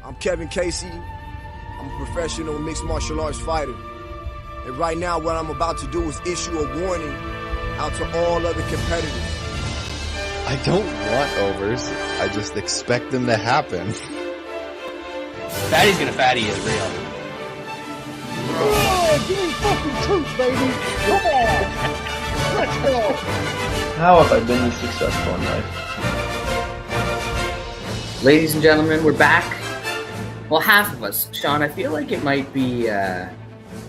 I'm Kevin Casey. I'm a professional mixed martial arts fighter. And right now, what I'm about to do is issue a warning out to all other competitors. I don't want overs. I just expect them to happen. Fatty's gonna fatty is real. Oh, give me fucking truth, baby! Come on! Let's go! How have I been this successful in life? Ladies and gentlemen, we're back. Well, half of us. Shaun, I feel like it might be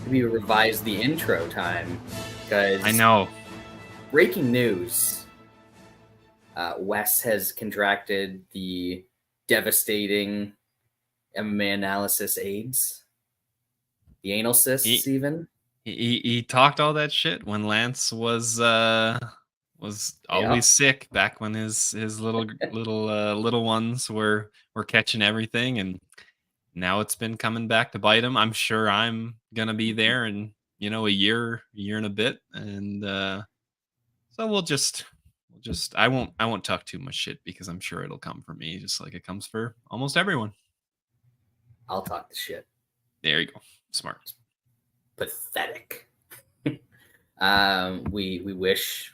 maybe revise the intro time, because I know. Breaking news. Wes has contracted the devastating MMA analysis AIDS. The anal cysts, even. He talked all that shit when Lance was always sick back when his little ones were catching everything, and now it's been coming back to bite him. I'm sure I'm gonna be there in a year and a bit, and so we'll just I won't talk too much shit because I'm sure it'll come for me just like it comes for almost everyone. I'll talk the shit. There you go. Smart. Pathetic. We wish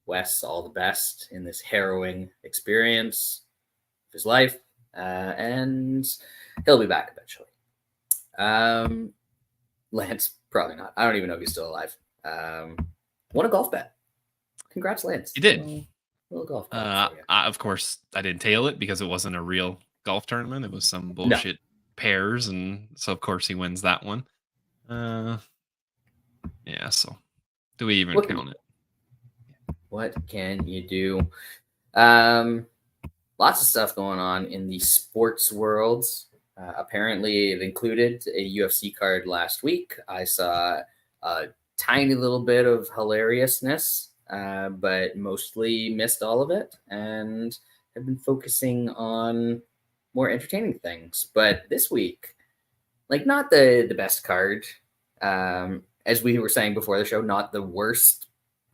Wes all the best in this harrowing experience of his life, and he'll be back eventually. Lance, probably not. I don't even know if he's still alive. Won a golf bet. Congrats, Lance. He did. A little golf bet. Of course, I didn't tail it because it wasn't a real golf tournament. It was some bullshit pairs, and so of course he wins that one. Yeah, so do we even count it? What can you do? Lots of stuff going on in the sports world. Apparently, it included a UFC card last week. I saw a tiny little bit of hilariousness, but mostly missed all of it, and have been focusing on more entertaining things. But this week, like, not the best card. As we were saying before the show, not the worst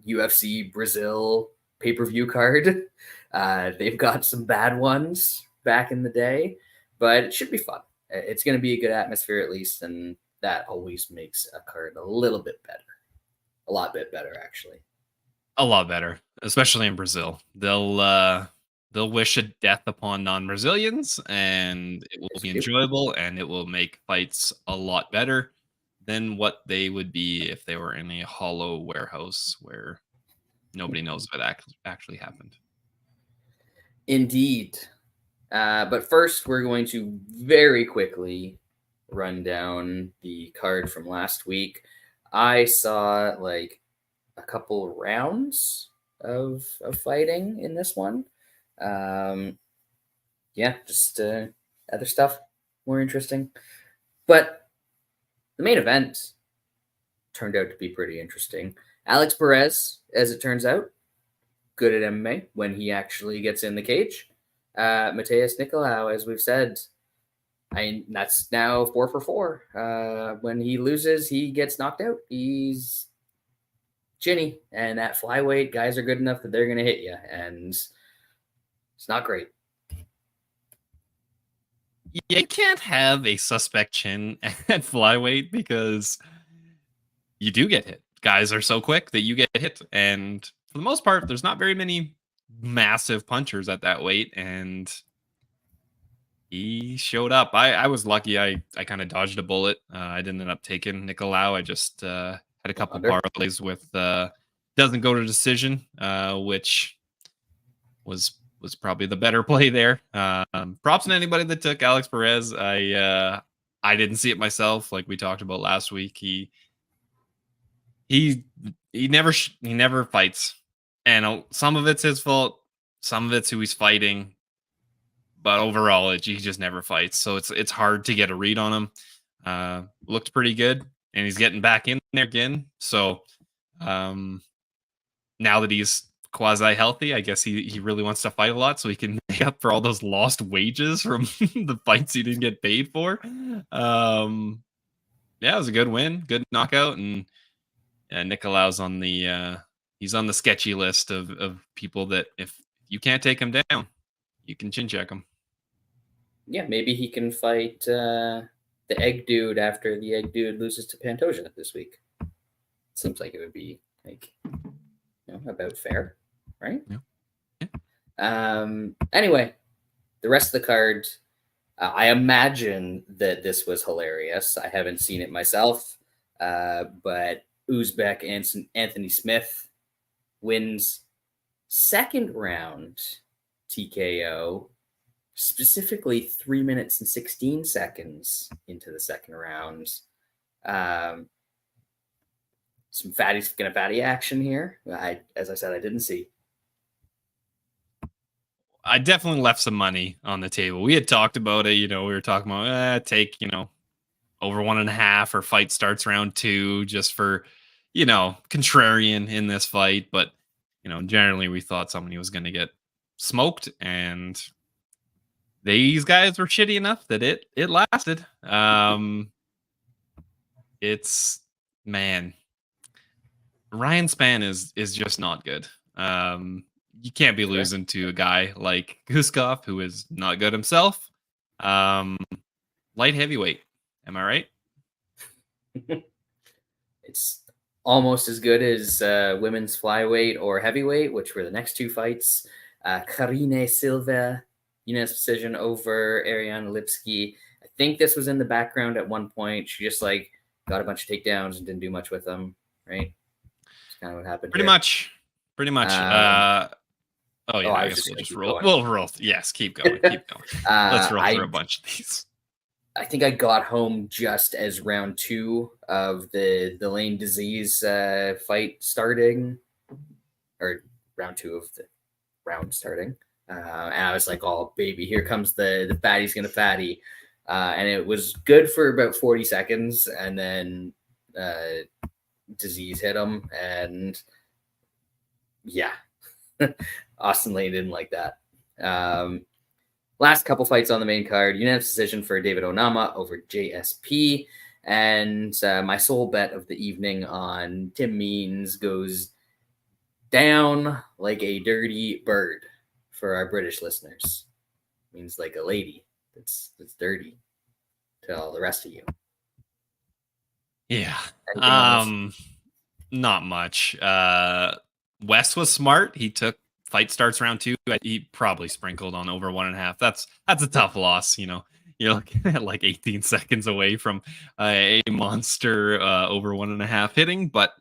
UFC Brazil pay-per-view card. They've got some bad ones back in the day, but it should be fun. It's going to be a good atmosphere at least, and that always makes a card a little bit better. A lot bit better, actually. A lot better, especially in Brazil. They'll wish a death upon non-Brazilians, and it will be enjoyable, and it will make fights a lot better than what they would be if they were in a hollow warehouse where nobody knows if it actually happened. Indeed. But first, we're going to very quickly run down the card from last week. I saw like a couple rounds of fighting in this one. Just other stuff more interesting. But the main event turned out to be pretty interesting. Alex Perez, as it turns out, good at MMA when he actually gets in the cage. Mateus Nicolau, as we've said, that's now 4 for 4. When he loses, he gets knocked out. He's chinny, and at flyweight, guys are good enough that they're going to hit you, and it's not great. You can't have a suspect chin at flyweight because you do get hit. Guys are so quick that you get hit, and for the most part, there's not very many massive punchers at that weight, and he showed up. I was lucky. I kind of dodged a bullet. I didn't end up taking Nicolau. I just had a couple parlays with doesn't go to decision, which was probably the better play there. Props to anybody that took Alex Perez. I didn't see it myself, like we talked about last week. He never fights, and some of it's his fault, some of it's who he's fighting, but overall, he just never fights. So it's hard to get a read on him. Looked pretty good, and he's getting back in there again. So now that he's quasi healthy, I guess he really wants to fight a lot so he can make up for all those lost wages from the fights he didn't get paid for. It was a good win, good knockout, and Nicolau's on the he's on the sketchy list of people that if you can't take him down, you can chin check him. yeah, maybe he can fight the Egg Dude after the Egg Dude loses to Pantoja this week. Seems like it would be like, about fair, right? Yeah. Anyway, the rest of the card, I imagine that this was hilarious. I haven't seen it myself, but Uzbek Anthony Smith wins second round TKO, specifically 3 minutes and 16 seconds into the second round. Some fatty's gonna fatty action here. As I said, I didn't see. I definitely left some money on the table. We had talked about it. We were talking about take over 1.5 or fight starts round 2 just for contrarian in this fight. But generally we thought somebody was going to get smoked, and these guys were shitty enough that it lasted. It's man, Ryan Spann is just not good. You can't be losing to a guy like Guskov, who is not good himself. Light heavyweight, am I right? It's almost as good as women's flyweight or heavyweight, which were the next two fights. Karine Silva, unanimous decision over Ariane Lipski. I think this was in the background at one point. She just got a bunch of takedowns and didn't do much with them, right? That's kind of what happened. Pretty much. I guess we'll just roll. We'll roll. Yes, keep going. Let's roll through a bunch of these. I think I got home just as round 2 of the Lane Disease fight starting, or round 2 of the round starting. And I was like, oh, baby, here comes the fatty's going to fatty. And it was good for about 40 seconds. And then Disease hit him. And yeah, Austin Lane didn't like that. Last couple fights on the main card, unanimous decision for David Onama over JSP. And my sole bet of the evening on Tim Means goes down like a dirty bird for our British listeners. Means like a lady that's dirty to all the rest of you. Yeah. Not much. Wes was smart. He took fight starts round 2. He probably sprinkled on over 1.5. That's a tough loss. You're looking at like 18 seconds away from a monster over 1.5 hitting. But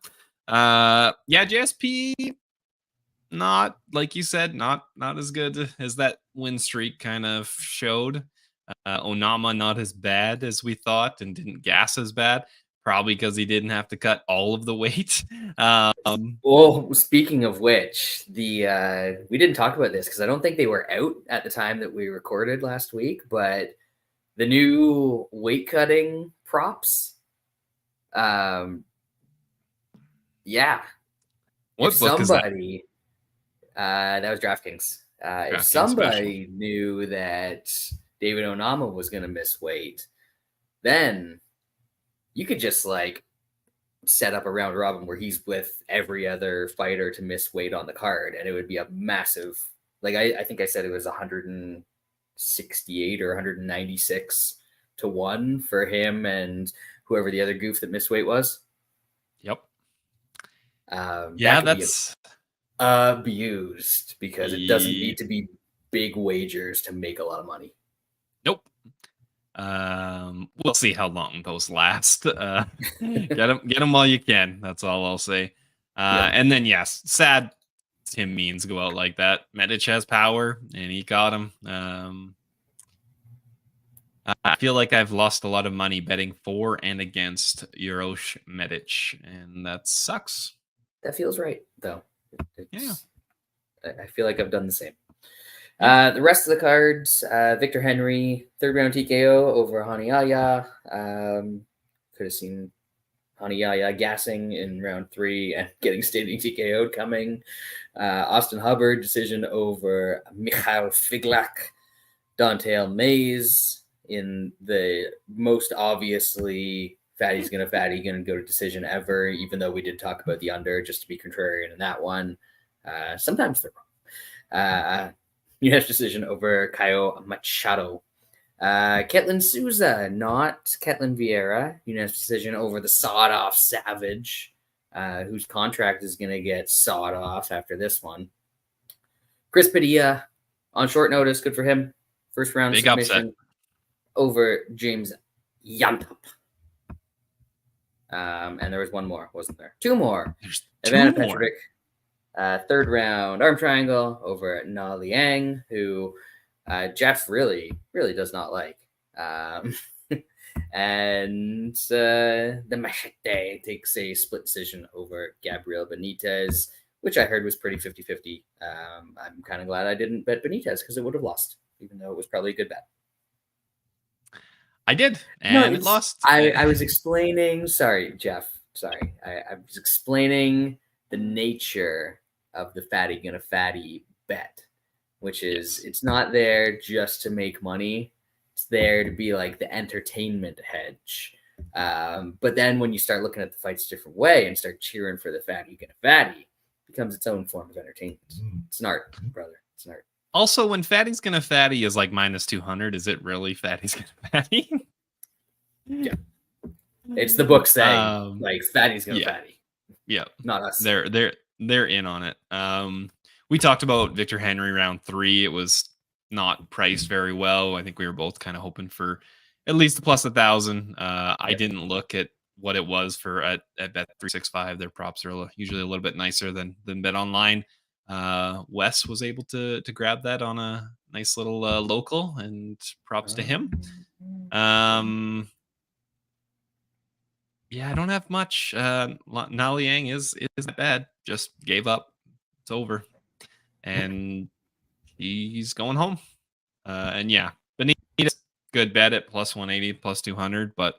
JSP, not like you said, not as good as that win streak kind of showed. Onama not as bad as we thought, and didn't gas as bad. Probably because he didn't have to cut all of the weight. Well, speaking of which, we didn't talk about this because I don't think they were out at the time that we recorded last week, but the new weight cutting props. Yeah. What if book somebody, is that was DraftKings. If somebody knew that David Onama was going to miss weight, then you could just set up a round robin where he's with every other fighter to miss weight on the card, and it would be a massive, I think I said it was 168 or 196 to 1 for him and whoever the other goof that missed weight was. Yep. Yeah, that's abused because it doesn't need to be big wagers to make a lot of money. Nope. We'll see how long those last. Get them while you can. That's all I'll say. And then yes, sad Tim Means go out like that. Medic has power, and he got him. I feel like I've lost a lot of money betting for and against Uroš Medic, and that sucks. That feels right, though. Yeah, I feel like I've done the same. The rest of the cards, Victor Henry, 3rd round TKO over Haniyaya. Could have seen Haniyaya gassing in round 3 and getting standing TKO'd coming. Austin Hubbard, decision over Mikhail Figlak. Dante Mays in the most obviously fatty's gonna go to decision ever, even though we did talk about the under just to be contrarian in that one. Sometimes they're wrong. Unanimous decision over Caio Machado. Ketlin Souza, not Ketlin Vieira. Unanimous decision over the sawed-off Savage, whose contract is going to get sawed off after this one. Chris Padilla, on short notice, good for him. First round Big submission upset over James Yantop. And there was one more, wasn't there? Two more. There's Ivana two more. Petrovic, third round arm triangle over Na Liang, who Jeff really does not like. And the Machete takes a split decision over Gabriel Benitez, which I heard was pretty 50-50. I'm kind of glad I didn't bet Benitez because it would have lost, even though it was probably a good bet. I did, and it lost. I was explaining. Sorry, Jeff. Sorry. I was explaining the nature of the fatty gonna fatty bet, which is it's not there just to make money. It's there to be like the entertainment hedge. But then when you start looking at the fights a different way and start cheering for the fatty gonna fatty, it becomes its own form of entertainment. It's an art, brother. It's an art. Also, when Fatty's Gonna Fatty is like minus 200, is it really Fatty's Gonna Fatty? Yeah. It's the book saying like Fatty's Gonna Fatty. Yeah. Not us. They're in on it. We talked about Victor Henry round 3. It was not priced very well. I think we were both kind of hoping for at least a plus 1,000. I didn't look at what it was for at Bet365. Their props are usually a little bit nicer than Bet Online. Wes was able to grab that on a nice little local, and props to him. Yeah, I don't have much. Na Liang is not bad. Just gave up. It's over, and he's going home. And yeah, Benitez, good bet at plus 180, plus 200, but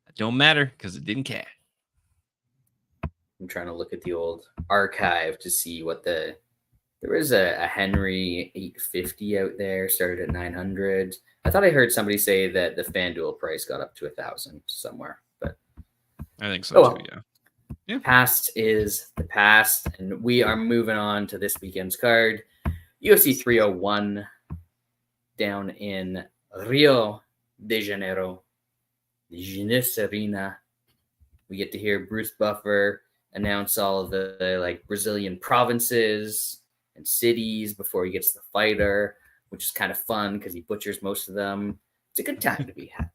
it don't matter because it didn't cash. I'm trying to look at the old archive to see what there was a Henry 850 out there, started at 900. I thought I heard somebody say that the FanDuel price got up to 1,000 somewhere, but I think so too. Yeah. Past is the past, and we are moving on to this weekend's card. UFC 301 down in Rio de Janeiro, the Jeunesse Arena. We get to hear Bruce Buffer announce all of the like Brazilian provinces and cities before he gets the fighter, which is kind of fun because he butchers most of them. It's a good time to be had.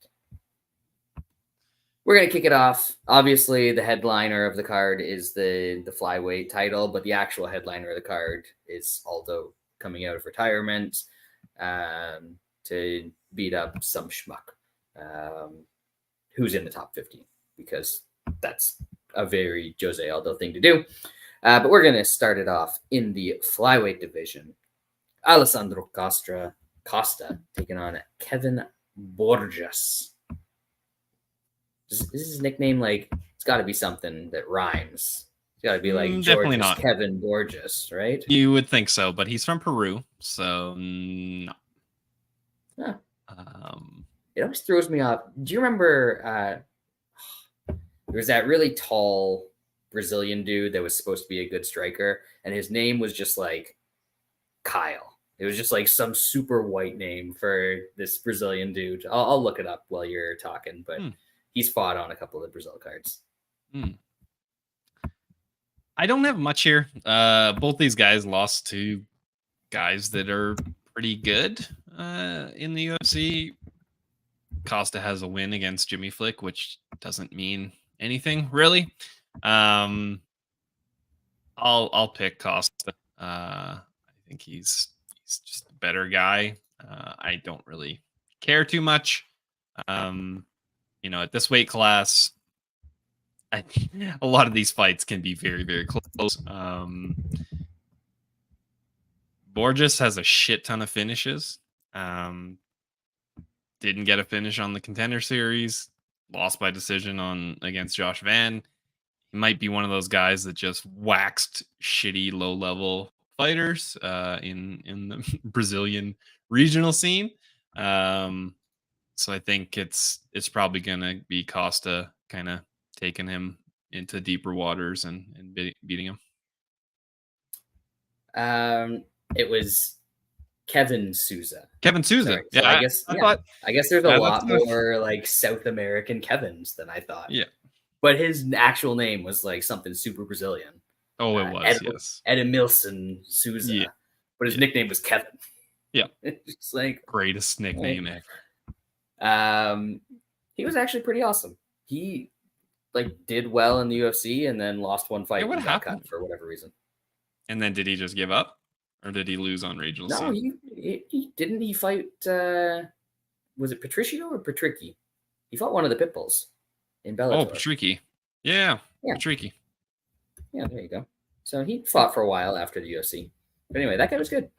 We're going to kick it off. Obviously, the headliner of the card is the flyweight title, but the actual headliner of the card is Aldo coming out of retirement to beat up some schmuck who's in the top 50, because that's a very Jose Aldo thing to do. But we're going to start it off in the flyweight division. Alessandro Costa taking on Kevin Borges. Is his nickname like, it's got to be something that rhymes. It's got to be like definitely not Kevin Borges, right? You would think so, but he's from Peru, so no. Huh. It always throws me off. Do you remember there was that really tall Brazilian dude that was supposed to be a good striker, and his name was just like Kyle. It was just like some super white name for this Brazilian dude. I'll look it up while you're talking, but he's fought on a couple of Brazil cards. I don't have much here. Both these guys lost to guys that are pretty good in the UFC. Costa has a win against Jimmy Flick, which doesn't mean anything really. I'll pick Costa. I think he's just a better guy. I don't really care too much. At this weight class, a lot of these fights can be very, very close. Borges has a shit ton of finishes. Didn't get a finish on the Contender Series. Lost by decision against Josh Van. He might be one of those guys that just waxed shitty low-level fighters in the Brazilian regional scene. So I think it's probably gonna be Costa kind of taking him into deeper waters and beating him. It was Kevin Souza. Kevin Souza. Sorry. Yeah, So I guess there's a lot more like South American Kevins than I thought. Yeah. But his actual name was like something super Brazilian. Oh, it was, yes. Edmilson Souza. Yeah. But his nickname was Kevin. Yeah. It's like greatest nickname ever. He was actually pretty awesome. He like did well in the UFC and then lost one fight and got cut for whatever reason. And then did he just give up? Or did he lose on regional No, scene? he didn't. He fight, was it Patricio or Patricky? He fought one of the Pitbulls in Bellator. Oh, Patricky. Yeah. Patricky. Yeah, there you go. So he fought for a while after the UFC. But anyway, that guy was good.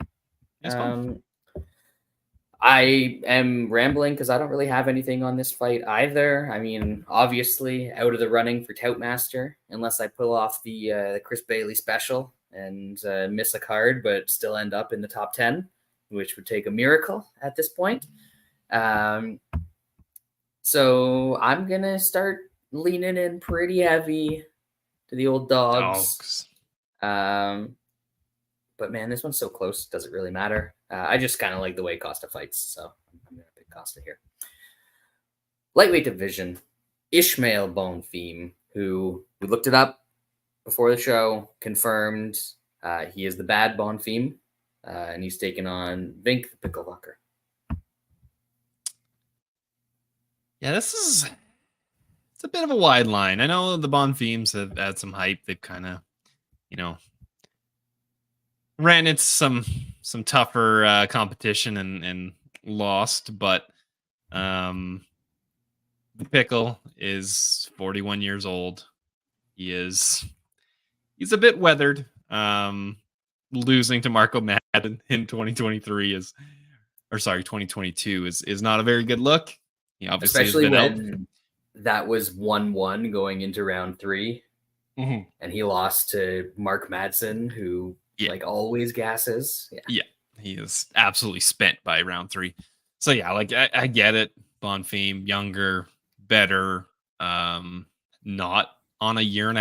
I am rambling because I don't really have anything on this fight either. I mean, obviously out of the running for Toutmaster, unless I pull off the Chris Bailey special and miss a card, but still end up in the top 10, which would take a miracle at this point. So I'm going to start leaning in pretty heavy to the old dogs. But man, this one's so close. Doesn't really matter. I just kind of like the way Costa fights. So I'm going to pick Costa here. Lightweight division, Ishmael Bonfim, who we looked it up before the show, confirmed he is the bad Bonfim, and he's taken on Vink the Picklefucker. Yeah, it's a bit of a wide line. I know the Bonfims have had some hype. They've kind of, ran into some tougher competition and lost, but the Pickle is 41 years old. He's a bit weathered. Losing to Marco Madden in 2022 is not a very good look. He obviously especially has been when out. That was 1-1 going into round 3, and he lost to Mark Madsen, who like always gasses. Yeah, he is absolutely spent by round 3. So yeah, like I get it. Bonfim, younger, better, not on a 1.5 year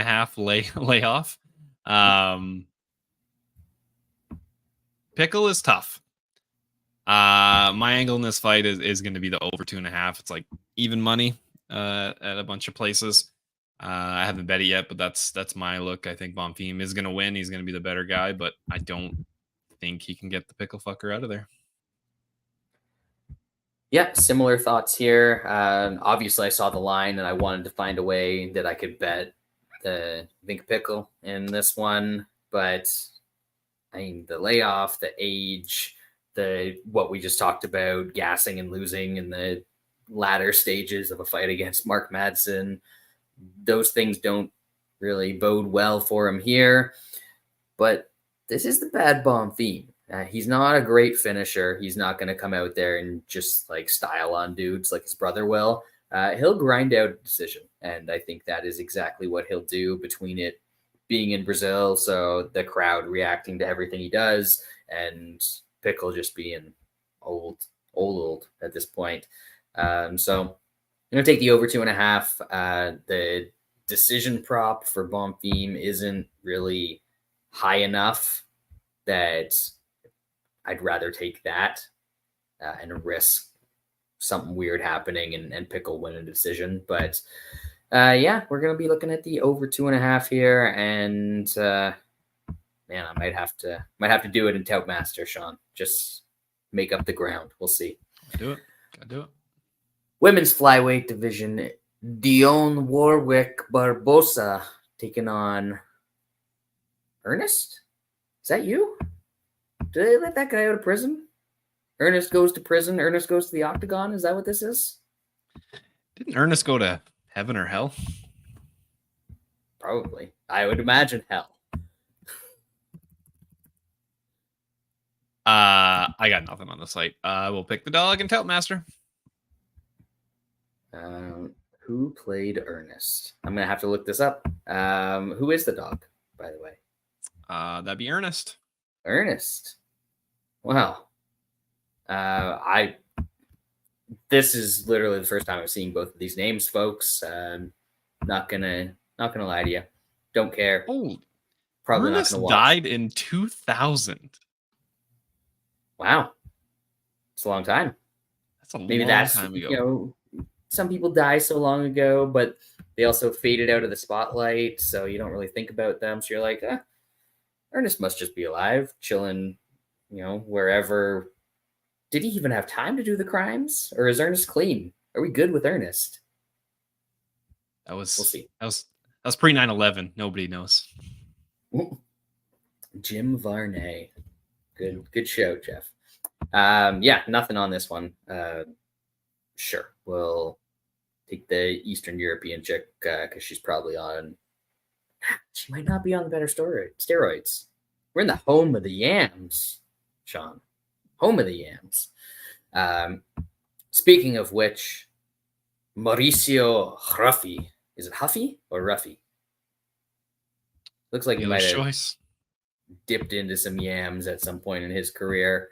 layoff. Pickle is tough. My angle in this fight is going to be the over 2.5. It's like even money at a bunch of places. I haven't bet it yet, but that's my look. I think Bonfim is going to win. He's going to be the better guy, but I don't think he can get the pickle fucker out of there. Yeah, similar thoughts here. Obviously, I saw the line, and I wanted to find a way that I could bet the Vink Pickle in this one. But I mean, the layoff, the age, what we just talked about, gassing and losing in the latter stages of a fight against Mark Madsen, those things don't really bode well for him here. But this is the bad Bonfim. He's not a great finisher. He's not going to come out there and just like style on dudes like his brother will. He'll grind out a decision. And I think that is exactly what he'll do, between it being in Brazil, so the crowd reacting to everything he does, and Pickle just being old at this point. So I'm going to take the over 2.5. The decision prop for Bonfim isn't really high enough that I'd rather take that and risk something weird happening and Pickle win a decision. But yeah, we're going to be looking at the over 2.5 here. And man, I might have to do it in Toutmaster, Shaun. Just make up the ground. We'll see. Gotta do it. Women's flyweight division, Dion Warwick Barbosa taking on Ernest. Is that you? Did they let that guy out of prison? Ernest goes to prison. Ernest goes to the octagon. Is that what this is? Didn't Ernest go to heaven or hell? Probably. I would imagine hell. I got nothing on the site. We'll pick the dog and Toutmaster. Who played Ernest? I'm going to have to look this up. Who is the dog, by the way? That'd be Ernest. Ernest. Wow. This is literally the first time I'm seeing both of these names, folks. Not gonna lie to you. Don't care. Oh, probably Ernest not gonna watch. died in 2000. Wow, it's a long time. That's a Maybe long that's, time you ago. know, some people die so long ago, but they also faded out of the spotlight, so you don't really think about them. So you're like, Ernest must just be alive, chilling, wherever. Did he even have time to do the crimes, or is Ernest clean? Are we good with Ernest? That was We'll see. that was pre 9/11. Nobody knows. Jim Varney. Good show, Jeff. Yeah, nothing on this one. Sure, we'll take the Eastern European chick because she's probably on. She might not be on the better steroids. We're in the home of the yams, Shaun. Home of the yams. Speaking of which, Mauricio Huffy. Is it Huffy or Ruffy? Looks like he might have choice. dipped into some yams at some point in his career.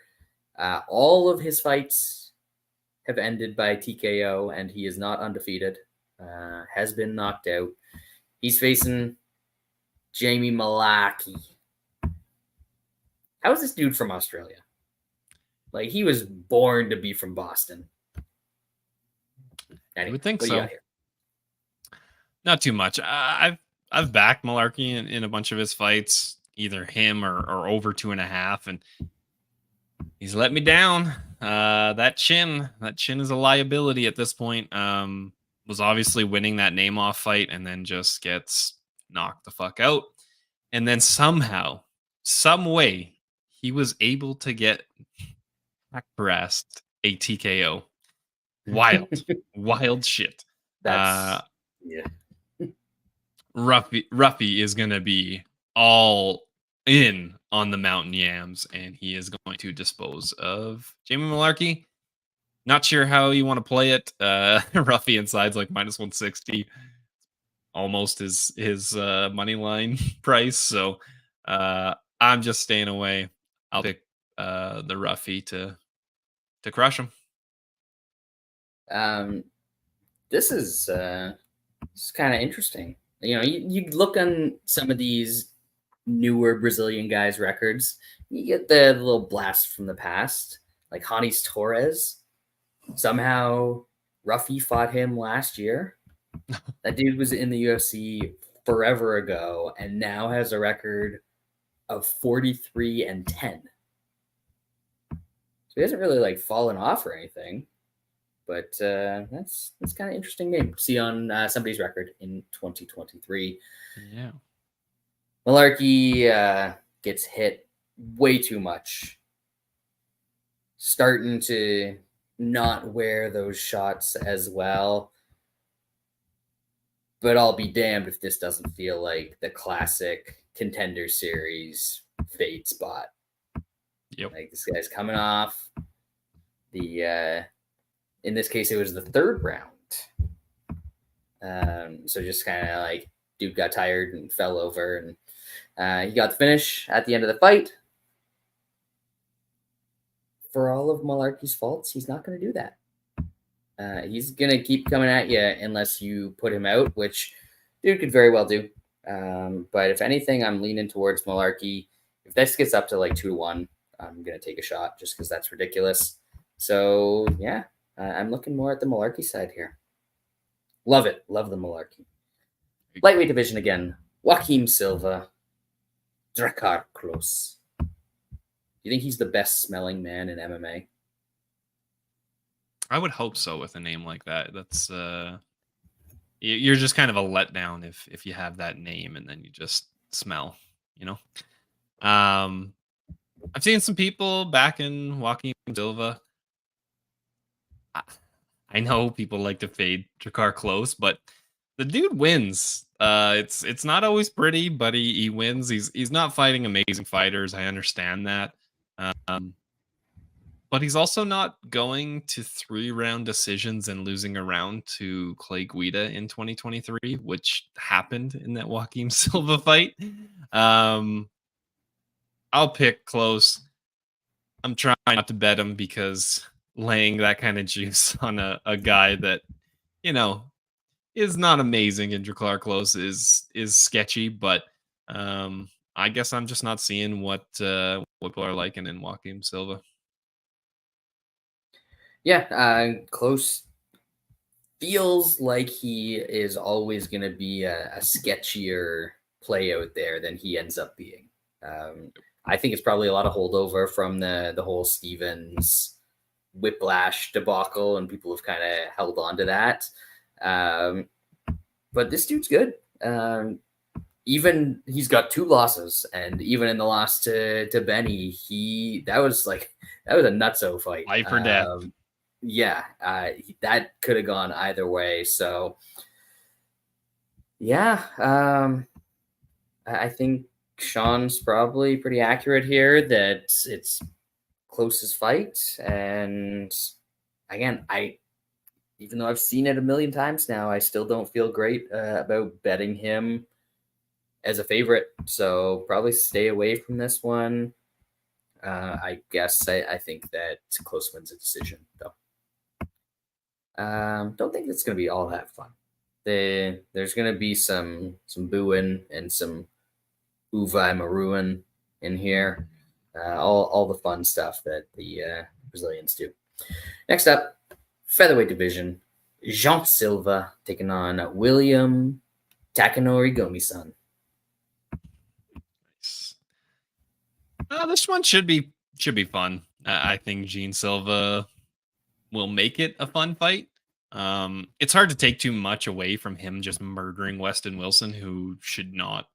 All of his fights have ended by TKO, and he is not undefeated. Has been knocked out. He's facing Jamie Malaki. How is this dude from Australia? Like, he was born to be from Boston. Anyway, I would think what do you so. got here? Not too much. I've backed Malarkey in a bunch of his fights, either him or over 2.5, and he's let me down. That chin is a liability at this point. Was obviously winning that name off fight and then just gets knocked the fuck out. And then somehow, some way, he was able to get Breast a TKO. Wild shit. That's yeah. Ruffy is gonna be all in on the Mountain Yams, and he is going to dispose of Jamie Malarkey. Not sure how you want to play it. Ruffy inside's like -160, almost his money line price. So I'm just staying away. I'll pick the Ruffy to crush him. This is kind of interesting. You look on some of these newer Brazilian guys' records, you get the little blast from the past, like Hanis Torres. Somehow, Ruffy fought him last year. That dude was in the UFC forever ago, and now has a record of 43-10. So he hasn't really like fallen off or anything. But that's kind of interesting game to see on somebody's record in 2023. Yeah. Malarkey gets hit way too much. Starting to not wear those shots as well. But I'll be damned if this doesn't feel like the classic Contender Series fade spot. Yep. Like, this guy's coming off the... in this case, it was the third round. So just kind of like, dude got tired and fell over, and he got the finish at the end of the fight. For all of Malarkey's faults, he's not going to do that. He's going to keep coming at you unless you put him out, which dude could very well do. But if anything, I'm leaning towards Malarkey. If this gets up to like 2-1, I'm going to take a shot just because that's ridiculous. So, yeah. I'm looking more at the Malarkey side here. Love it. Love the Malarkey. Lightweight division again. Joaquim Silva. Drakkar Klose. You think he's the best smelling man in MMA? I would hope so with a name like that. That's you're just kind of a letdown if you have that name and then you just smell, I've seen some people back in Joaquim Silva. I know people like to fade Drakkar Klose, but the dude wins. It's not always pretty, but he wins. He's not fighting amazing fighters. I understand that. But he's also not going to 3-round decisions and losing a round to Clay Guida in 2023, which happened in that Joaquim Silva fight. I'll pick Klose. I'm trying not to bet him because laying that kind of juice on a guy that, is not amazing in Drakkar Klose is sketchy, but I guess I'm just not seeing what people are liking in Joaquim Silva. Yeah, close. Feels like he is always going to be a sketchier play out there than he ends up being. I think it's probably a lot of holdover from the whole Stevens whiplash debacle, and people have kind of held on to that. But this dude's good. Even he's got 2 losses, and even in the loss to Benny, that was a nutso fight. Life or death. Yeah, that could have gone either way. So, yeah, I think Shaun's probably pretty accurate here that it's closest fight. And again, even though I've seen it a million times now, I still don't feel great about betting him as a favorite. So probably stay away from this one. I guess I think that close wins a decision, though. Don't think it's going to be all that fun. There's going to be some booing and some Uva Maruin in here. All the fun stuff that the Brazilians do. Next up, featherweight division. Jean Silva taking on William Takanori Gomi-san. This one should be fun. I think Gene Silva will make it a fun fight. It's hard to take too much away from him just murdering Weston Wilson, who should not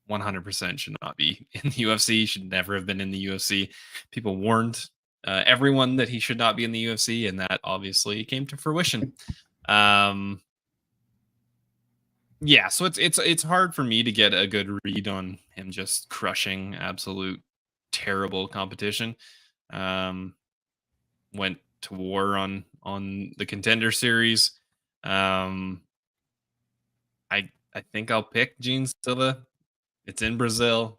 100% should not be in the UFC, should never have been in the UFC. People warned everyone that he should not be in the UFC, and that obviously came to fruition. Yeah, so it's hard for me to get a good read on him just crushing absolute terrible competition. Went to war on the Contender Series. I think I'll pick Gene Silva. It's in Brazil.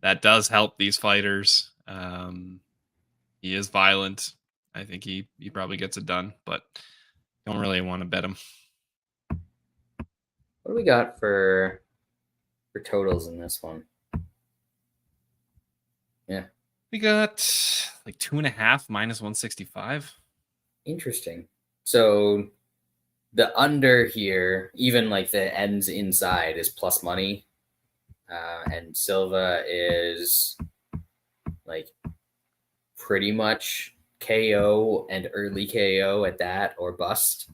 That does help these fighters. He is violent. I think he probably gets it done, but don't really want to bet him. What do we got for totals in this one? Yeah. We got like 2.5 minus 165. Interesting. So the under here, even like the ends inside, is plus money. And Silva is like pretty much KO and early KO at that, or bust.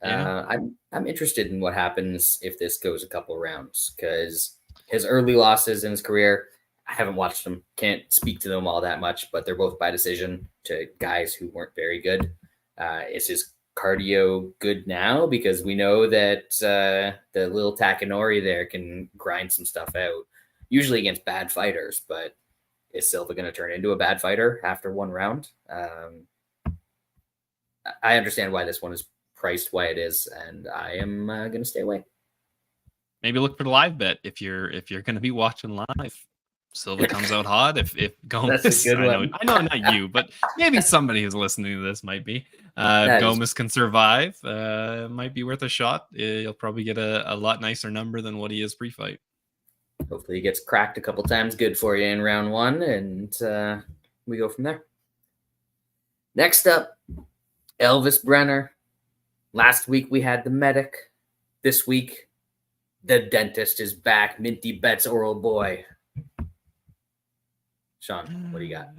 Yeah. I'm interested in what happens if this goes a couple rounds, because his early losses in his career, I haven't watched them, can't speak to them all that much, but they're both by decision to guys who weren't very good. Is his cardio good now? Because we know that the little Takanori there can grind some stuff out, usually against bad fighters, but is Silva going to turn into a bad fighter after one round? I understand why this one is priced why it is, and I am going to stay away. Maybe look for the live bet if you're going to be watching live. Silva comes out hot. If Gomez, That's a good one. I know not you, but maybe somebody who's listening to this might be. Gomez can survive. Might be worth a shot. You'll probably get a lot nicer number than what he is pre-fight. Hopefully he gets cracked a couple times good for you in round one, and we go from there. Next up, Elvis Brenner. Last week we had the medic. This week, the dentist is back. Minty Betts, Oral Boy. Shaun, what do you got?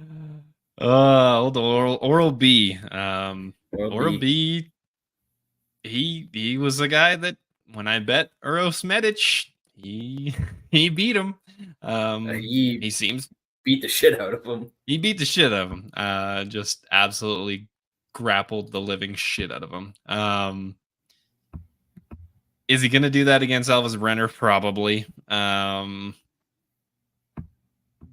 Old Oral B. Oral B. He was a guy that when I bet Uros Medic, he beat him. He seems beat the shit out of him. He beat the shit out of him. Just absolutely grappled the living shit out of him. Is he going to do that against Elvis Brenner? Probably.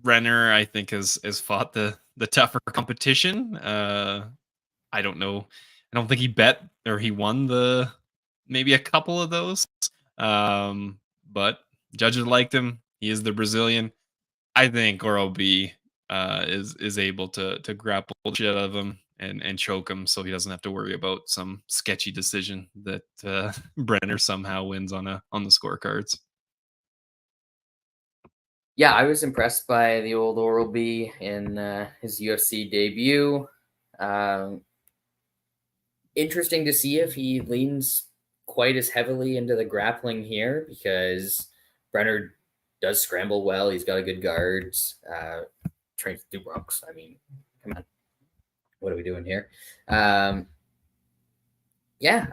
Brenner, I think, has fought the tougher competition. I don't know. I don't think he bet or he won maybe a couple of those. But judges liked him. He is the Brazilian. I think Oral B is able to grapple the shit out of him and choke him, so he doesn't have to worry about some sketchy decision that Brenner somehow wins on the scorecards. Yeah, I was impressed by the old Oral B in his UFC debut. Interesting to see if he leans quite as heavily into the grappling here, because Brenner does scramble well. He's got a good guard. Trains with Bronx. I mean, come on. What are we doing here? Yeah,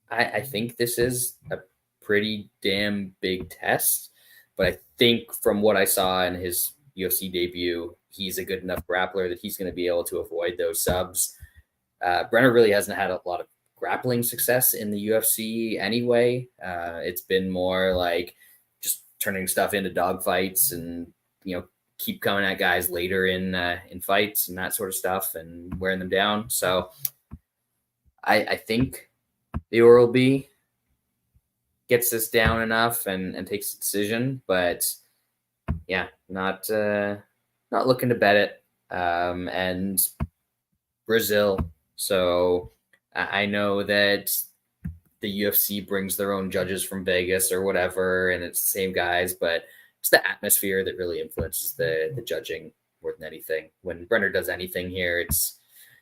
I think this is a pretty damn big test, but I think from what I saw in his UFC debut, he's a good enough grappler that he's going to be able to avoid those subs. Brenner really hasn't had a lot of grappling success in the UFC anyway. It's been more like just turning stuff into dogfights and, keep coming at guys later in fights and that sort of stuff and wearing them down. So I think the Oral-B gets this down enough and takes a decision, but yeah, not looking to bet it. And Brazil. So I know that the UFC brings their own judges from Vegas or whatever, and it's the same guys, but it's the atmosphere that really influences the judging more than anything. When Brenner does anything here, it's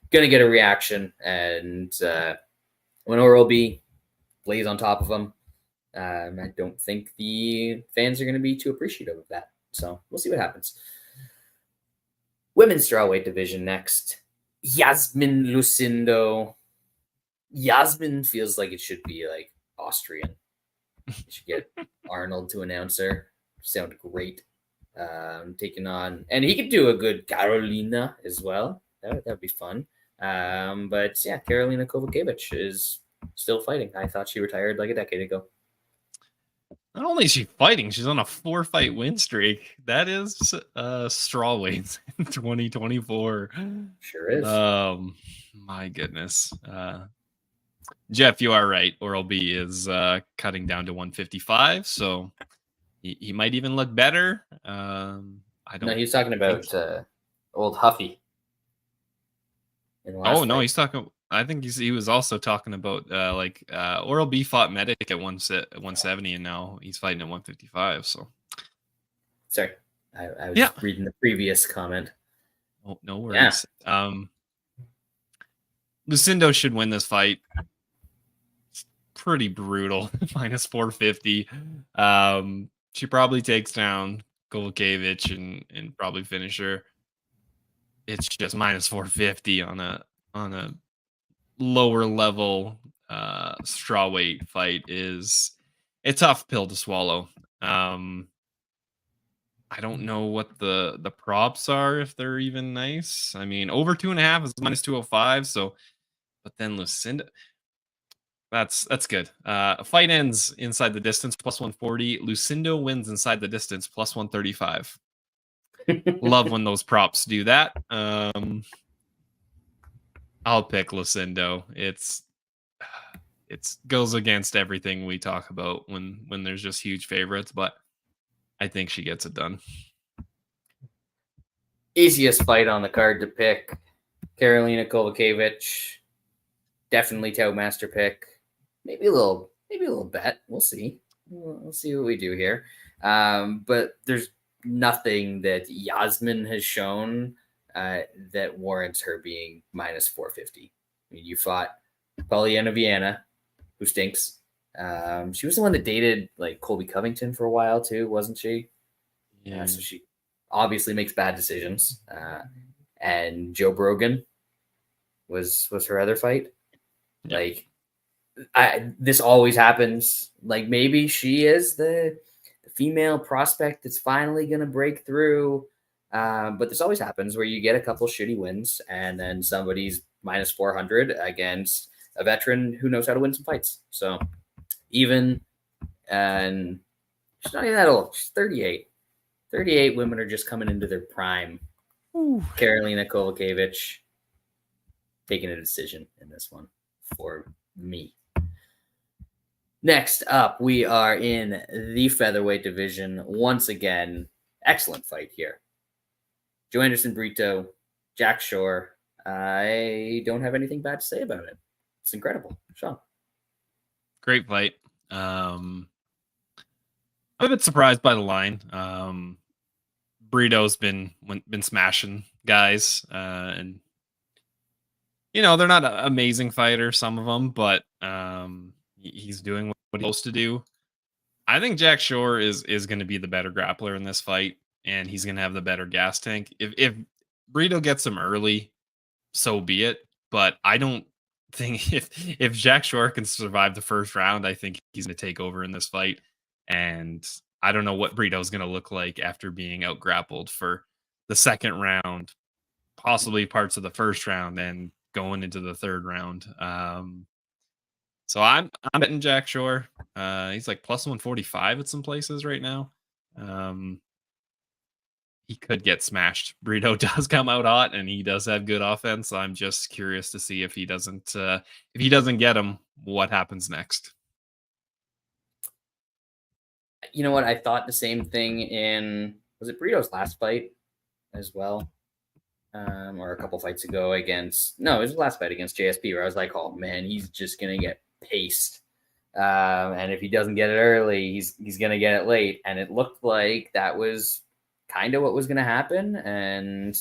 going to get a reaction. And when Oral-B lays on top of him, I don't think the fans are going to be too appreciative of that. So we'll see what happens. Women's strawweight division next. Yasmin Lucindo. Yasmin feels like it should be like Austrian. You should get Arnold to announce her. Sound great. Taking on, and he could do a good Carolina as well. That'd be fun. But yeah, Carolina Kovacevic is still fighting. I thought she retired like a decade ago. Not only is she fighting, she's on a 4-fight win streak. That is strawweight in 2024. Sure is. My goodness. Jeff, you are right. Oral-B is cutting down to 155, so he might even look better. I don't. No, he's talking about old Huffy. Oh no, he's talking. I think he was also talking about Oral-B fought Medic at 170, and now he's fighting at 155. So, sorry, I was reading the previous comment. Oh, no worries. Yeah. Lucindo should win this fight. It's pretty brutal, minus 450. She probably takes down Kovacevic and probably finish her. It's just minus 450 on a lower level strawweight fight is a tough pill to swallow. I don't know what the props are, if they're even nice. I mean, over 2.5 is minus 205. So, but then Lucinda, that's good. Fight ends inside the distance plus 140. Lucindo wins inside the distance plus 135. Love when those props do that. I'll pick Lucindo. It goes against everything we talk about when there's just huge favorites, but I think she gets it done. Easiest fight on the card to pick. Carolina Kovacevic. Definitely Toadmaster pick. Maybe a little bet. We'll see. We'll see what we do here. But there's nothing that Yasmin has shown that warrants her being minus 450. I mean, you fought Polyana Viana, who stinks. She was the one that dated like Colby Covington for a while too, wasn't she? Yeah. So she obviously makes bad decisions. And Joe Brogan was her other fight. Yeah. Like, this always happens. Like, maybe she is the female prospect that's finally going to break through. But this always happens where you get a couple shitty wins and then somebody's minus 400 against a veteran who knows how to win some fights. So even, and she's not even that old. She's 38. 38 women are just coming into their prime. Ooh. Carolina Kovacevic taking a decision in this one for me. Next up, we are in the featherweight division. Once again, excellent fight here. Joe Anderson Brito, Jack Shore. I don't have anything bad to say about it. It's incredible. Shaun. Great fight. I'm a bit surprised by the line. Brito's been smashing guys, and they're not an amazing fighter, some of them, but he's doing what he's supposed to do. I think Jack Shore is going to be the better grappler in this fight, and he's going to have the better gas tank. If Brito gets him early, so be it. But I don't think if Jack Shore can survive the first round, I think he's going to take over in this fight. And I don't know what Brito's going to look like after being out grappled for the second round, possibly parts of the first round, and going into the third round. So I'm betting Jack Shore. He's like plus 145 at some places right now. He could get smashed. Brito does come out hot, and he does have good offense. I'm just curious to see if he doesn't get him, what happens next. You know what? I thought the same thing was it Brito's last fight as well? Or a couple fights ago it was the last fight against JSP, where I was like, oh man, he's just going to get paced. And if he doesn't get it early, he's going to get it late. And it looked like that was kind of what was going to happen, and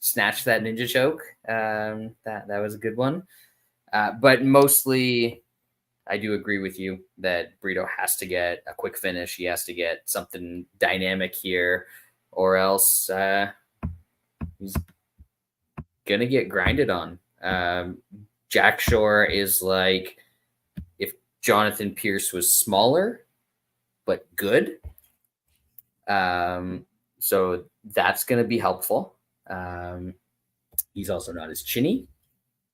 snatched that ninja choke. That was a good one. But mostly I do agree with you that Brito has to get a quick finish. He has to get something dynamic here, or else he's going to get grinded on. Jack Shore is like if Jonathan Pierce was smaller but good. So that's going to be helpful. He's also not as chinny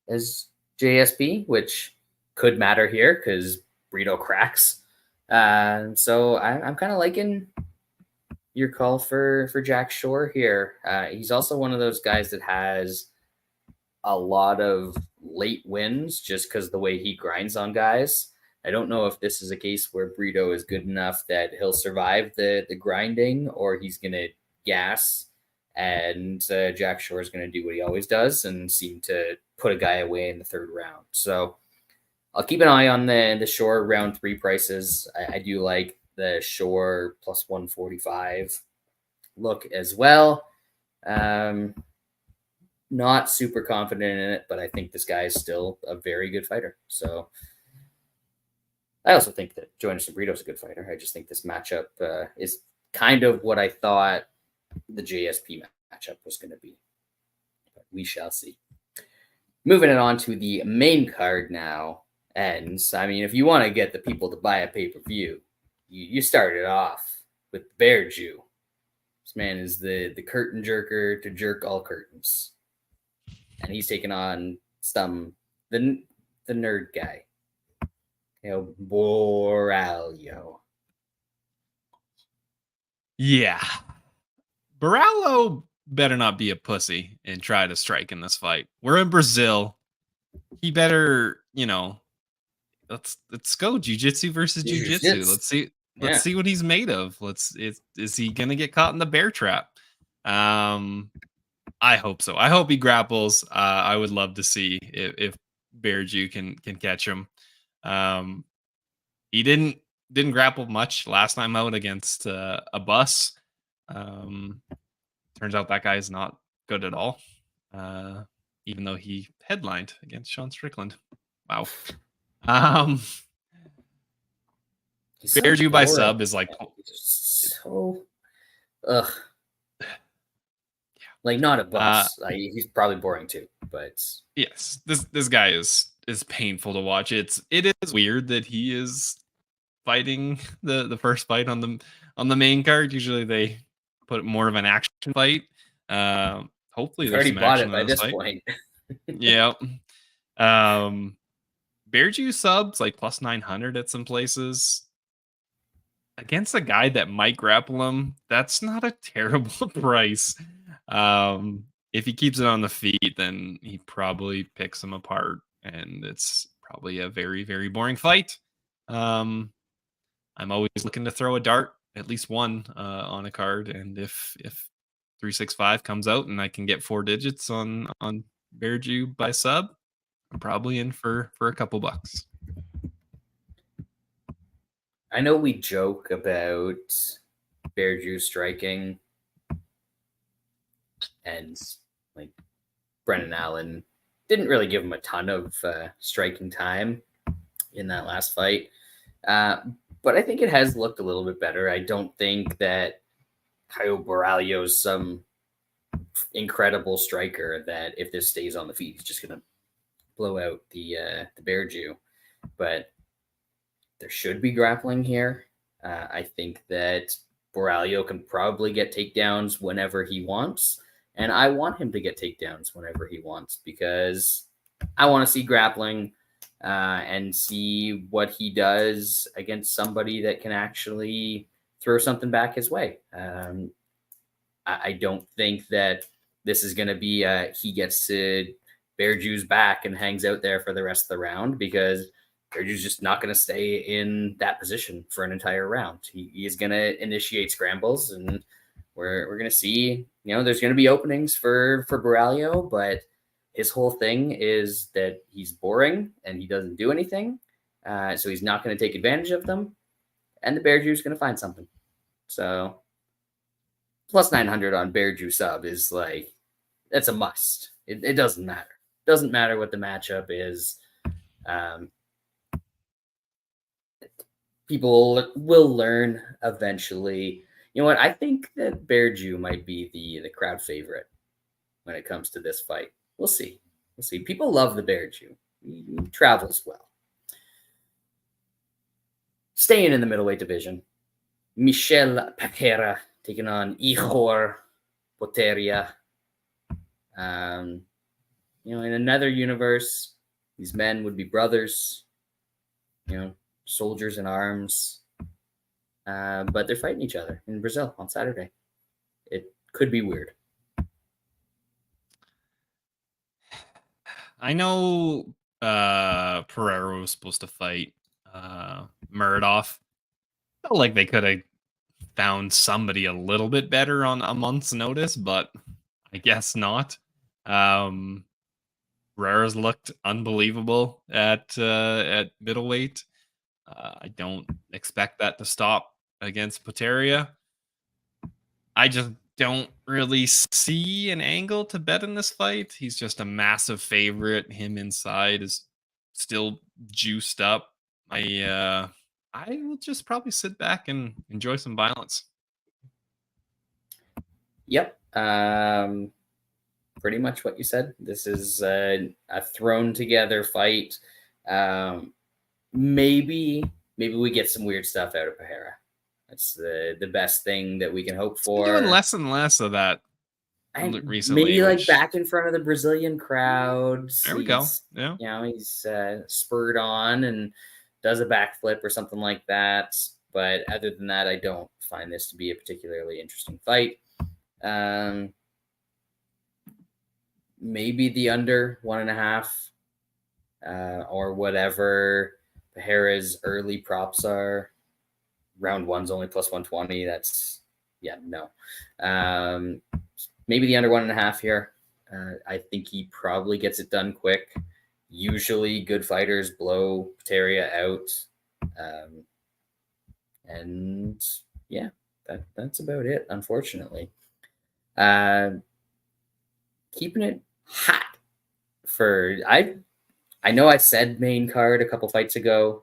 as JSP, which could matter here because Brito cracks. So I'm kind of liking your call for Jack Shore here. He's also one of those guys that has a lot of late wins just because the way he grinds on guys. I don't know if this is a case where Brito is good enough that he'll survive the grinding, or he's going to gas, and Jack Shore is going to do what he always does and seem to put a guy away in the third round. So I'll keep an eye on the Shore round 3 prices. I do like the Shore plus 145 look as well. Not super confident in it, but I think this guy is still a very good fighter. So I also think that Joanderson Brito is a good fighter. I just think this matchup is kind of what I thought the JSP matchup was going to be. But we shall see. Moving it on to the main card now. And I mean, if you want to get the people to buy a pay-per-view, you start it off with Bear Jew. This man is the curtain jerker to jerk all curtains. And he's taking on the nerd guy. BOREalho. Yeah. BOREalho better not be a pussy and try to strike in this fight. We're in Brazil. He better, let's go jiu-jitsu versus jiu-jitsu. Let's see what he's made of. Is he gonna get caught in the bear trap? I hope so. I hope he grapples. I would love to see if Bear Jew can catch him. He didn't grapple much last time out against a bus. Turns out that guy is not good at all. Even though he headlined against Shaun Strickland. Wow. Bear Jew by sub is like so like not a bus. He's probably boring too, but yes, this guy is painful to watch. It is weird that he is fighting the first fight on the main card. Usually they put more of an action fight. Hopefully there's already some bought action it by in this fight. point. Yeah. Bear Jew subs like plus 900 at some places. Against a guy that might grapple him, that's not a terrible price. If he keeps it on the feet, then he probably picks him apart, and it's probably a very, very boring fight. I'm always looking to throw a dart, at least one, on a card, and if 365 comes out and I can get 4 digits on Bear Jew by sub, I'm probably in for a couple bucks. I know we joke about Bear Jew striking and like Brennan Allen didn't really give him a ton of striking time in that last fight. But I think it has looked a little bit better. I don't think that BOREalho is some incredible striker that if this stays on the feet, he's just going to blow out the Bear Jew. But there should be grappling here. I think that BOREalho can probably get takedowns whenever he wants. And I want him to get takedowns whenever he wants because I want to see grappling and see what he does against somebody that can actually throw something back his way. I don't think that this is going to be he gets Bear Jew's back and hangs out there for the rest of the round because Bear Jew's just not going to stay in that position for an entire round. He is going to initiate scrambles, and we're going to see, there's going to be openings for BOREalho, but his whole thing is that he's boring and he doesn't do anything. So he's not going to take advantage of them. And the Bear Jew is going to find something. So plus 900 on Bear Jew sub is like, that's a must. It doesn't matter. It doesn't matter what the matchup is. People will learn eventually. You know what? I think that Bear Jew might be the crowd favorite when it comes to this fight. We'll see. We'll see. People love the Bear Jew. He travels well. Staying in the middleweight division, Michel Pereira taking on Ihor Potieria. In another universe, these men would be brothers, soldiers in arms. But they're fighting each other in Brazil on Saturday. It could be weird. I know Pereira was supposed to fight Murdoch. Felt like they could have found somebody a little bit better on a month's notice, but I guess not. Pereira's looked unbelievable at middleweight. I don't expect that to stop against Potieria. I just don't really see an angle to bet in this fight. He's just a massive favorite. Him inside is still juiced up. I will just probably sit back and enjoy some violence. Yep. Pretty much what you said. This is a thrown together fight. Maybe we get some weird stuff out of Pereira. That's the best thing that we can hope for. Doing less and less of that recently. Maybe like back in front of the Brazilian crowds. There we go. Yeah. He's spurred on and does a backflip or something like that. But other than that, I don't find this to be a particularly interesting fight. Maybe the under 1.5 or whatever Pereira's early props are. Round one's only plus 120. No. Maybe the under 1.5 here. I think he probably gets it done quick. Usually good fighters blow Potieria out. And yeah, that's about it, unfortunately. Keeping it hot for I know I said main card a couple fights ago.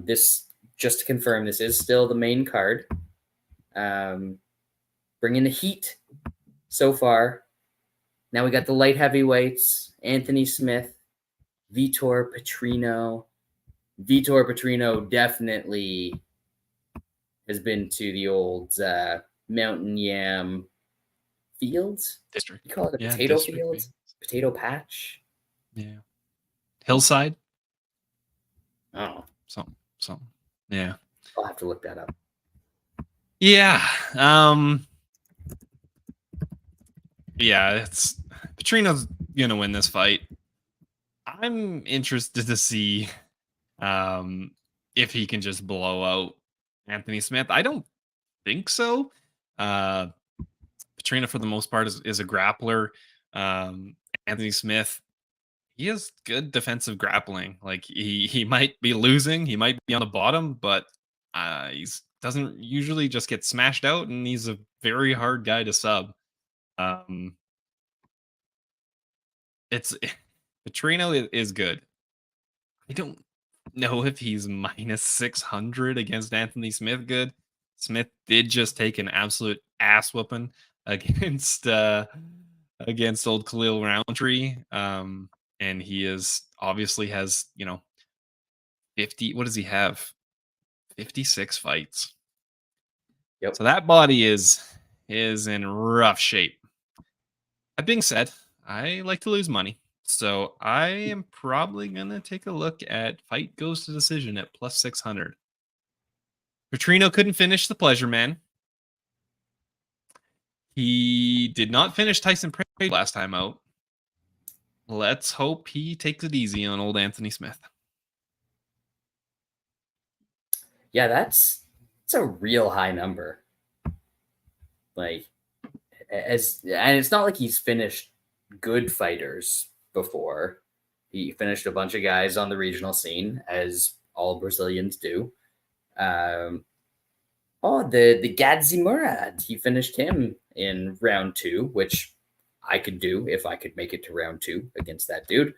This, just to confirm, this is still the main card. Bringing the heat so far. Now we got the light heavyweights, Anthony Smith, Vitor Petrino. Vitor Petrino definitely has been to the old Mountain Yam Fields. District. You call it a potato field? Potato patch? Yeah. Hillside? Oh. Something. Yeah. I'll have to look that up. Yeah. It's Petrino's gonna win this fight. I'm interested to see if he can just blow out Anthony Smith. I don't think so. Petrino, for the most part, is a grappler. Anthony Smith, he has good defensive grappling. Like he might be losing, he might be on the bottom, but he doesn't usually just get smashed out, and he's a very hard guy to sub. It's Petrino is good. I don't know if he's minus 600 against Anthony Smith good. Smith did just take an absolute ass whooping against against old Khalil Roundtree. And he is obviously has, 50, what does he have? 56 fights. Yep. So that body is in rough shape. That being said, I like to lose money. So I am probably going to take a look at fight goes to decision at plus 600. Petrino couldn't finish the Pleasure Man. He did not finish Tyson Prey last time out. Let's hope he takes it easy on old Anthony Smith. Yeah, that's a real high number. Like, and it's not like he's finished good fighters before. He finished a bunch of guys on the regional scene, as all Brazilians do. The Gadzi Murad, he finished him in round 2, which I could do if I could make it to round 2 against that dude.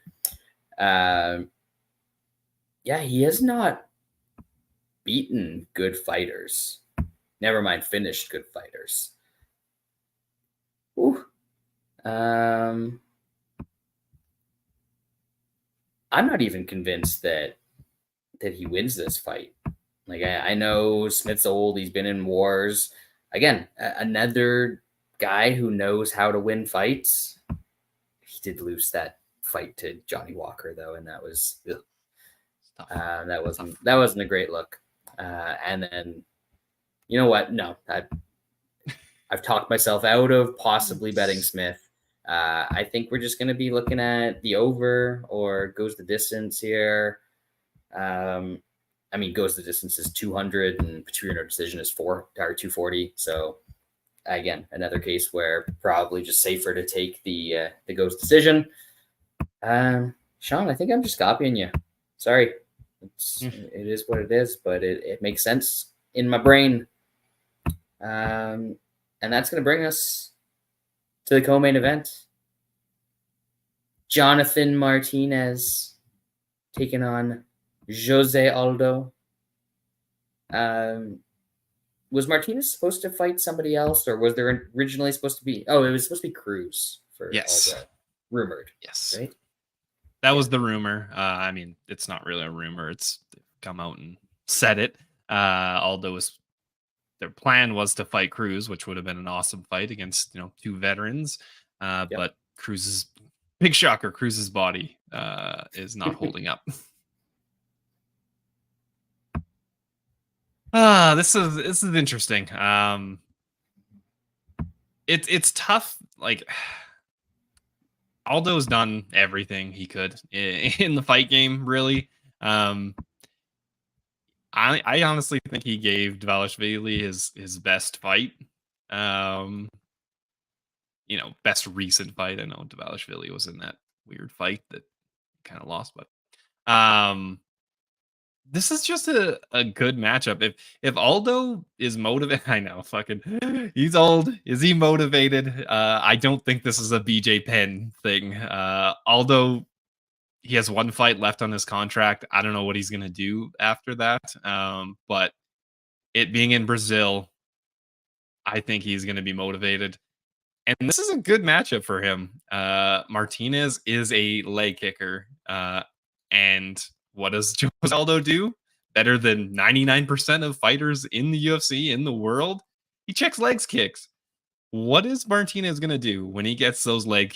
Yeah, he has not beaten good fighters. Never mind finished good fighters. Ooh. I'm not even convinced that he wins this fight. Like, I know Smith's old. He's been in wars. Again, another guy who knows how to win fights. He did lose that fight to Johnny Walker, though, and that was that wasn't a great look. And then, you know what? No, I've talked myself out of possibly betting Smith. I think we're just going to be looking at the over or goes the distance here. Goes the distance is 200 and Petrino decision is 240. So again, another case where probably just safer to take the goes decision. Shaun, I think I'm just copying you. Sorry. It is what it is, but it makes sense in my brain. And that's going to bring us to the co-main event. Jonathan Martinez taking on Jose Aldo. Was Martinez supposed to fight somebody else, or was there originally supposed to be? Oh, it was supposed to be Cruz for Aldo. Rumored. Yes. Right? That was the rumor. It's not really a rumor. It's come out and said it. Aldo their plan was to fight Cruz, which would have been an awesome fight against, two veterans. But big shocker, Cruz's body is not holding up. This is interesting. It's tough. Like, Aldo's done everything he could in the fight game, really. I honestly think he gave Dvalishvili his best fight. Best recent fight. I know Dvalishvili was in that weird fight that kind of lost, but this is just a good matchup. If Aldo is motivated, I know, he's old. Is he motivated? I don't think this is a BJ Penn thing. Aldo, he has one fight left on his contract. I don't know what he's going to do after that. But it being in Brazil, I think he's going to be motivated. And this is a good matchup for him. Martinez is a leg kicker. And what does Jose Aldo do? Better than 99% of fighters in the UFC, in the world. He checks legs kicks. What is Martinez going to do when he gets those leg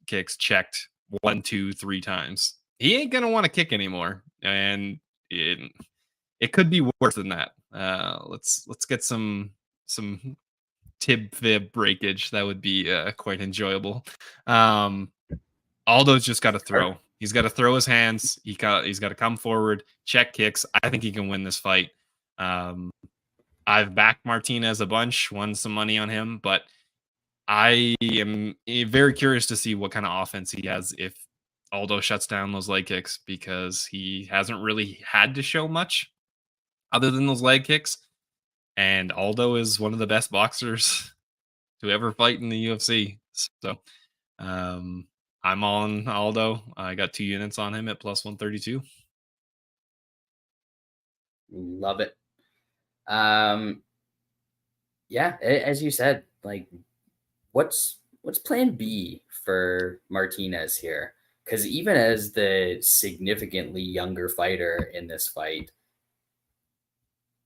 kicks checked 1, 2, 3 times? He ain't going to want to kick anymore. And it could be worse than that. Let's get some tib fib breakage. That would be quite enjoyable. Aldo's just got to throw. He's got to throw his hands. He's got to come forward, check kicks. I think he can win this fight. I've backed Martinez a bunch, won some money on him, but I am very curious to see what kind of offense he has if Aldo shuts down those leg kicks, because he hasn't really had to show much other than those leg kicks. And Aldo is one of the best boxers to ever fight in the UFC. So I'm on Aldo. I got 2 units on him at plus 132. Love it. Yeah, as you said, like what's plan B for Martinez here? Because even as the significantly younger fighter in this fight,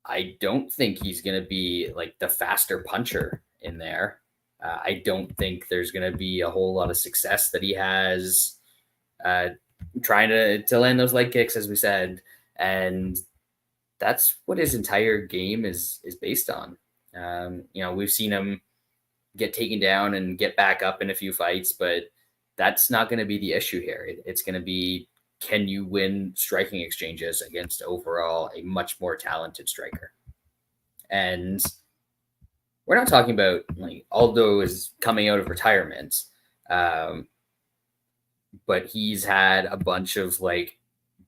I don't think he's going to be like the faster puncher in there. I don't think there's going to be a whole lot of success that he has trying to land those leg kicks, as we said, and that's what his entire game is based on. We've seen him get taken down and get back up in a few fights, but that's not going to be the issue here. It's going to be, can you win striking exchanges against overall a much more talented striker? And we're not talking about like Aldo is coming out of retirement, but he's had a bunch of like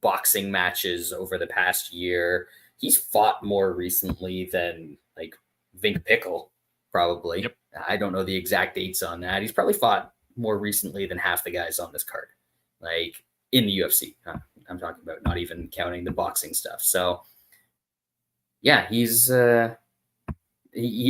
boxing matches over the past year. He's fought more recently than like Vink Pickle, probably. Yep. I don't know the exact dates on that. He's probably fought more recently than half the guys on this card, like in the UFC. I'm talking about, not even counting the boxing stuff. So yeah, he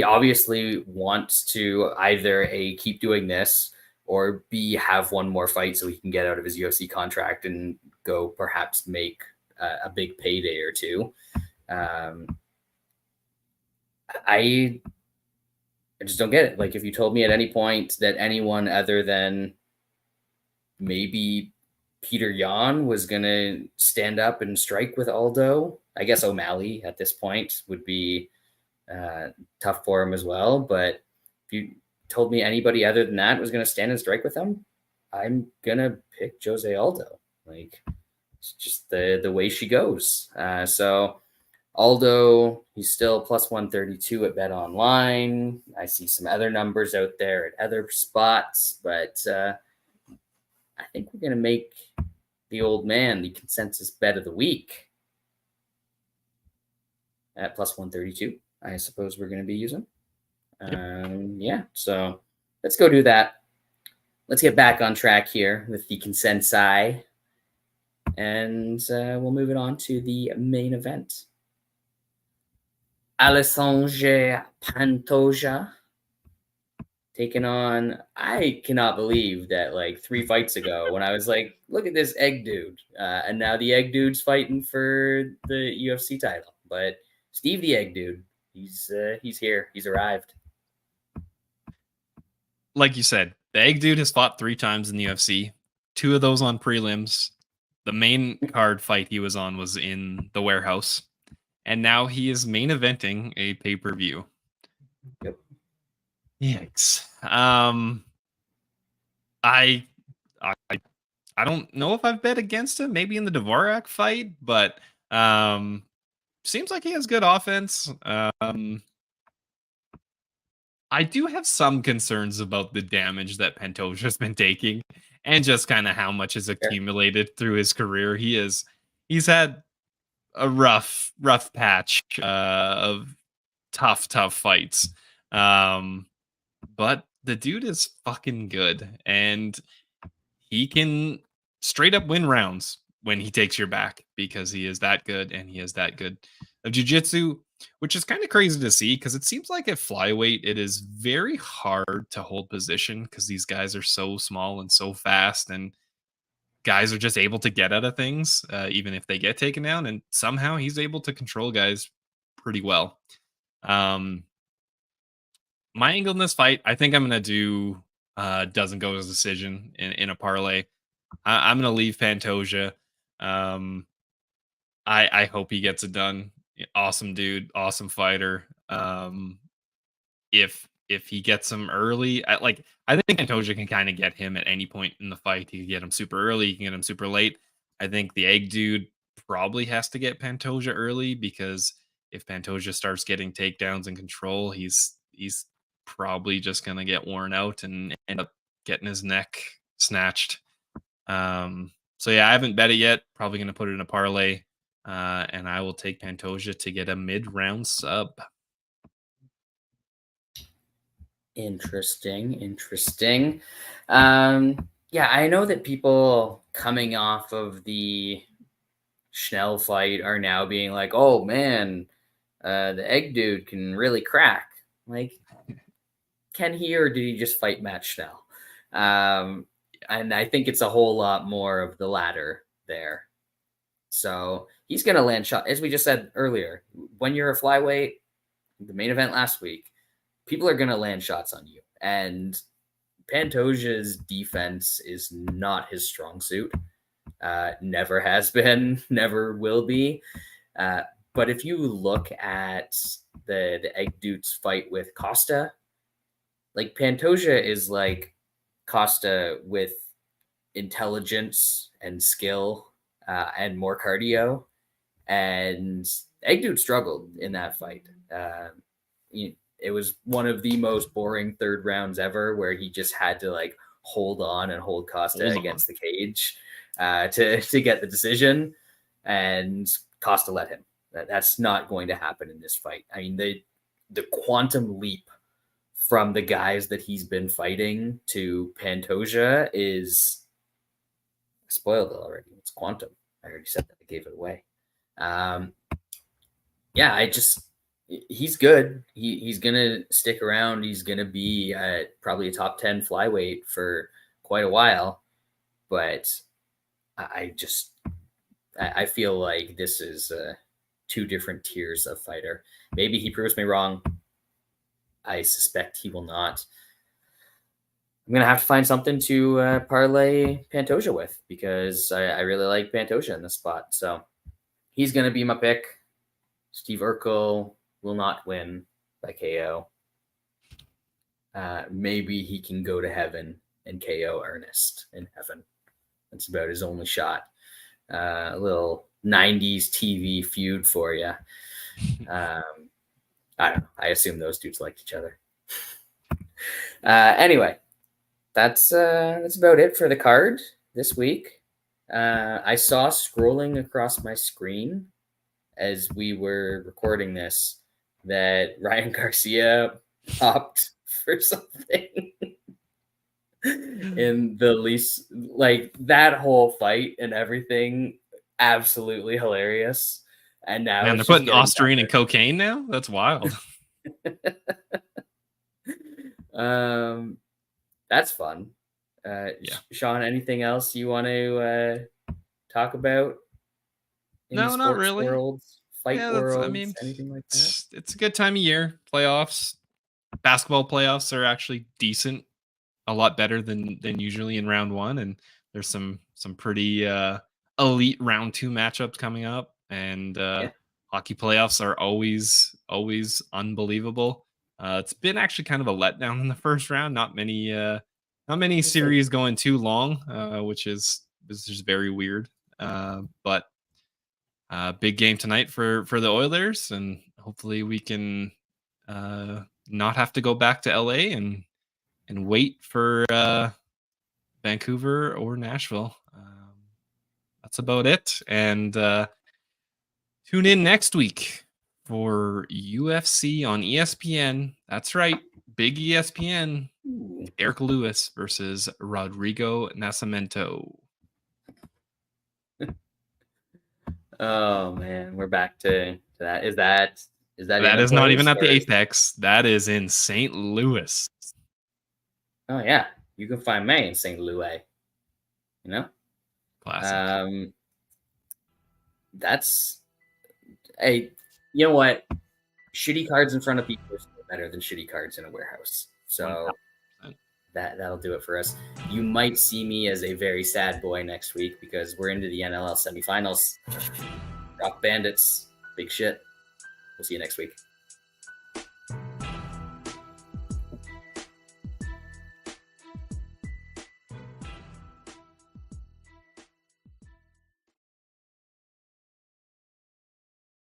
obviously wants to either A, keep doing this, or B, have one more fight so he can get out of his UFC contract and go perhaps make a big payday or two. I just don't get it. Like, if you told me at any point that anyone other than maybe Peter Yan was going to stand up and strike with Aldo, I guess O'Malley at this point would be tough for him as well. But if you told me anybody other than that was going to stand and strike with him, I'm going to pick Jose Aldo. Like, it's just the way she goes. So Aldo, he's still plus 132 at Bet Online. I see some other numbers out there at other spots, but I think we're going to make the old man the consensus bet of the week at plus 132. I suppose we're going to be using. Yeah, so let's go do that. Let's get back on track here with the consensi, and we'll move it on to the main event. Alessandro Pantoja taking on, I cannot believe that like 3 fights ago when I was like, look at this egg dude. And now the egg dude's fighting for the UFC title. But Steve the egg dude, he's here. He's arrived. Like you said, the egg dude has fought 3 times in the UFC. 2 of those on prelims. The main card fight he was on was in the Warehouse. And now he is main eventing a pay-per-view. Yep. Yikes. I don't know if I've bet against him, maybe in the Dvorak fight, but seems like he has good offense. I do have some concerns about the damage that Pantoja's been taking and just kind of how much has accumulated through his career. He's had a rough patch of tough fights. But the dude is fucking good, and he can straight up win rounds when he takes your back because he is that good, and he is that good of jiu-jitsu, which is kind of crazy to see because it seems like at flyweight it is very hard to hold position because these guys are so small and so fast, and guys are just able to get out of things even if they get taken down, and somehow he's able to control guys pretty well. My angle in this fight, I think I'm going to do doesn't go as decision in a parlay. I'm going to leave Pantoja. I hope he gets it done. Awesome dude, awesome fighter. If he gets him early, I think Pantoja can kind of get him at any point in the fight. He can get him super early, he can get him super late. I think the egg dude probably has to get Pantoja early because if Pantoja starts getting takedowns and control, he's probably just gonna get worn out and end up getting his neck snatched. So yeah, I haven't bet it yet. Probably gonna put it in a parlay, and I will take Pantoja to get a mid-round sub. Interesting. Yeah, I know that people coming off of the Schnell fight are now being like, "Oh man, the egg dude can really crack." Like, can he, or did he just fight Matt Schnell? And I think it's a whole lot more of the latter there. So he's going to land shot. As we just said earlier, when you're a flyweight, the main event last week, people are going to land shots on you. And Pantoja's defense is not his strong suit. Never has been, never will be. But if you look at the Egg Dude's fight with Costa, like Pantoja is like Costa with intelligence and skill and more cardio. And Egg Dude struggled in that fight. It was one of the most boring third rounds ever, where he just had to like hold on and hold Costa against the cage to get the decision, and Costa let him. That's not going to happen in this fight. I mean, the quantum leap from the guys that he's been fighting to Pantoja is spoiled already. It's quantum. I already said that. I gave it away. He's good. He's going to stick around. He's going to be probably a top 10 flyweight for quite a while. But I feel like this is two different tiers of fighter. Maybe he proves me wrong. I suspect he will not. I'm going to have to find something to parlay Pantoja with, because I really like Pantoja in this spot. So he's going to be my pick. Steve Urkel will not win by KO. Maybe he can go to heaven and KO Ernest in heaven. That's about his only shot. A little 90s TV feud for you. I don't know. I assume those dudes liked each other. Anyway, that's about it for the card this week. I saw scrolling across my screen as we were recording this that Ryan Garcia popped for something in the least, like that whole fight and everything, absolutely hilarious. And now they're putting Ostarine and cocaine now. That's wild. That's fun. Shaun, anything else you want to talk about? No, not really. Worlds, fight worlds, anything like that? It's a good time of year. Playoffs, basketball playoffs are actually decent, a lot better than usually in round one, and there's some pretty elite round two matchups coming up, and hockey playoffs are always unbelievable. It's been actually kind of a letdown in the first round. Not many series going too long, which is just very weird. But big game tonight for the Oilers, and hopefully we can not have to go back to LA and wait for Vancouver or Nashville. That's about it. And tune in next week for UFC on ESPN. That's right. Big ESPN. Eric Lewis versus Rodrigo Nascimento. Oh man, we're back to that. Is that not even at the Apex. That is in St. Louis. Oh yeah, you can find me in St. Louis. You know, classic. That's you know what? Shitty cards in front of people are still better than shitty cards in a warehouse. So 100%. That'll do it for us. You might see me as a very sad boy next week because we're into the NLL semifinals. Rock Bandits, big shit. We'll see you next week.